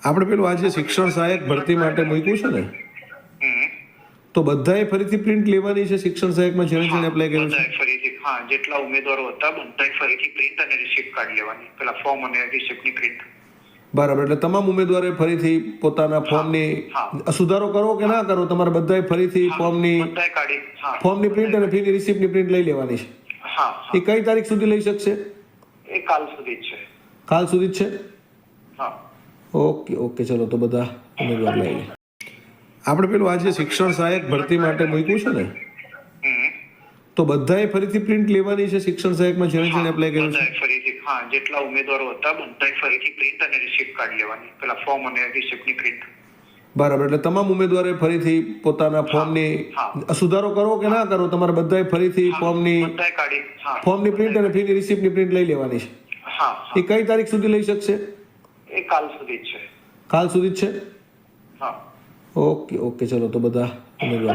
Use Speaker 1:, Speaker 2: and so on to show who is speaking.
Speaker 1: આપણે પેલું આજે શિક્ષણ સહાયક ભરતી માટે મૂક્યું છે ને, તો બધાએ ફરીથી પ્રિન્ટ લેવાની છે શિક્ષણ સહાયકમાં જેણે જેણે એપ્લાય કર્યું છે?
Speaker 2: બધાએ ફરીથી, હા, જેટલા ઉમેદવારો હતા બધાએ ફરીથી પ્રિન્ટ અને રિસિપ્ટ કાર્ડ લેવાની, પેલા ફોર્મ અને રિસિપ્ટની પ્રિન્ટ.
Speaker 1: બરાબર, એટલે તમામ ઉમેદવારે ફરીથી પોતાના ફોર્મની સુધારો કરો કે ના કરો, તમારે બધાએ ફરીથી ફોર્મની
Speaker 2: બધાએ કાઢી, હા,
Speaker 1: ફોર્મની પ્રિન્ટ અને ફીની રિસિપ્ટની પ્રિન્ટ લઈ લેવાની છે.
Speaker 2: હા,
Speaker 1: એ કઈ તારીખ સુધી લઈ શકશે?
Speaker 2: એ કાલ સુધી જ છે.
Speaker 1: કાલ સુધી જ છે?
Speaker 2: હા.
Speaker 1: ઓકે ઓકે, ચલો તો બધા ઉમેદવાર લઈ લે. આપણે પેલું આજે શિક્ષણ સહાયક ભરતી માટે મૂક્યું છે ને, તો બધાએ ફરીથી પ્રિન્ટ લેવાની છે શિક્ષણ સહાયકમાં જેણે જેણે એપ્લાય કર્યું છે?
Speaker 2: બધાએ ફરીથી, હા, જેટલા ઉમેદવારો હતા બધાએ ફરીથી પ્રિન્ટ અને રિસિપ્ટ કાર્ડ લેવાની, પેલા ફોર્મ અને રિસિપ્ટની પ્રિન્ટ.
Speaker 1: બરાબર, એટલે તમામ ઉમેદવારે ફરીથી પોતાના ફોર્મની સુધારો કરો કે ના કરો, તમારે બધાએ ફરીથી ફોર્મની
Speaker 2: બધાએ કાઢી, હા,
Speaker 1: ફોર્મની પ્રિન્ટ અને ફીની રિસિપ્ટની પ્રિન્ટ લઈ લેવાની છે.
Speaker 2: હા.
Speaker 1: એ કઈ તારીખ સુધી લઈ શકશે?
Speaker 2: એ કાલ સુધી જ છે.
Speaker 1: કાલ સુધી જ છે?
Speaker 2: હા.
Speaker 1: ઓકે ઓકે, ચલો તો બધા ઉમેદવાર